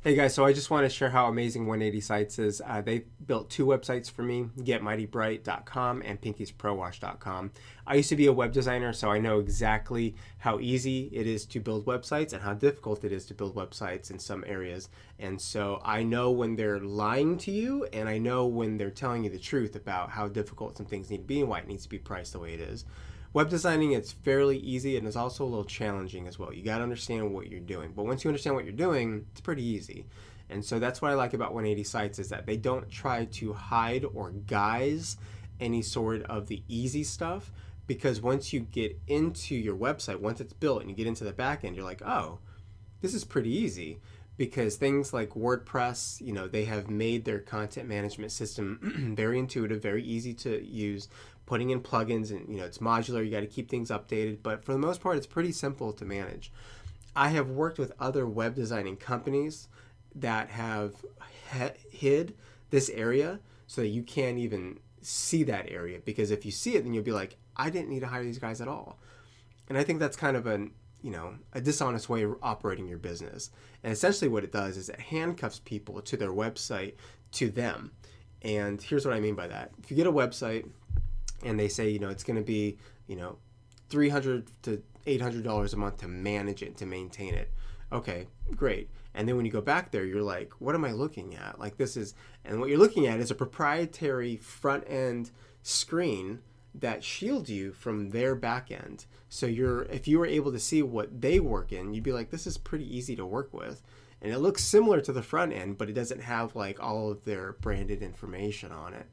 Hey guys, so I just want to share how amazing 180 Sites is. They built two websites for me, getmightybright.com and pinkiesprowash.com. I used to be a web designer, so I know exactly how easy it is to build websites and how difficult it is to build websites in some areas. And so I know when they're lying to you, and I know when they're telling you the truth about how difficult some things need to be and why it needs to be priced the way it is. Web designing, it's fairly easy and it's also a little challenging as well. You got to understand what you're doing. But once you understand what you're doing, it's pretty easy. And so that's what I like about 180 Sites is that they don't try to hide or guise any sort of the easy stuff, because once you get into your website, once it's built and you get into the back end, you're like, oh, this is pretty easy, because things like WordPress, they have made their content management system very intuitive, very easy to use, putting in plugins, and it's modular. You got to keep things updated, but for the most part, it's pretty simple to manage. I have worked with other web designing companies that have hid this area so that you can't even see that area, because if you see it, then you'll be like, I didn't need to hire these guys at all. And I think that's kind of a dishonest way of operating your business. And essentially what it does is it handcuffs people to their website, to them. And here's what I mean by that. If you get a website and they say, it's going to be, $300 to $800 a month to manage it, to maintain it. Okay, great. And then when you go back there, you're like, what am I looking at? Like, this is, and what you're looking at is a proprietary front end screen that shield you from their back end. So if you were able to see what they work in, you'd be like, this is pretty easy to work with. And it looks similar to the front end, but it doesn't have like all of their branded information on it.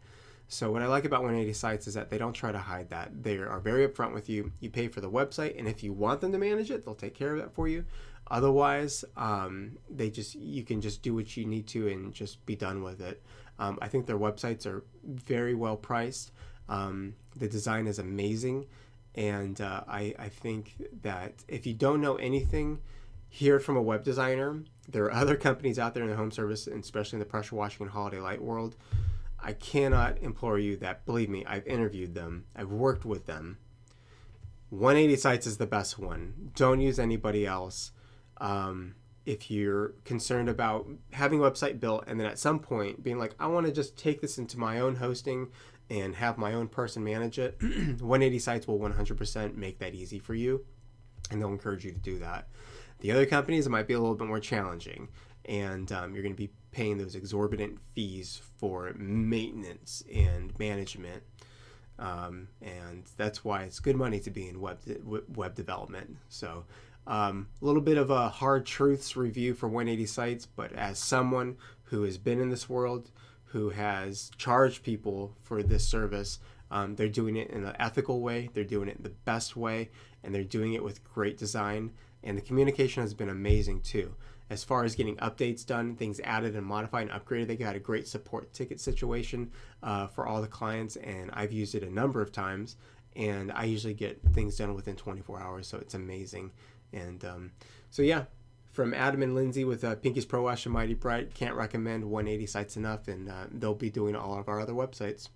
So what I like about 180 Sites is that they don't try to hide that. They are very upfront with you. You pay for the website, and if you want them to manage it, they'll take care of that for you. Otherwise, you can just do what you need to and just be done with it. I think their websites are very well priced. The design is amazing, and I think that if you don't know anything, hear it from a web designer. There are other companies out there in the home service, and especially in the pressure washing and holiday light world. I cannot implore you that, believe me, I've interviewed them. I've worked with them. 180 Sites is the best one. Don't use anybody else. If you're concerned about having a website built and then at some point being like, I want to just take this into my own hosting and have my own person manage it, 180 Sites will 100% make that easy for you, and they'll encourage you to do that. The other companies, it might be a little bit more challenging, and you're going to be paying those exorbitant fees for maintenance and management, and that's why it's good money to be in web development. So a little bit of a hard truths review for 180 Sites, but as someone who has been in this world, who has charged people for this service, they're doing it in an ethical way, they're doing it in the best way, and they're doing it with great design, and the communication has been amazing too. As far as getting updates done, things added and modified and upgraded, they got a great support ticket situation for all the clients, and I've used it a number of times, and I usually get things done within 24 hours, so it's amazing. And so yeah, from Adam and Lindsay with Pinkies Prowash and Mighty Bright, can't recommend 180 Sites enough, and they'll be doing all of our other websites.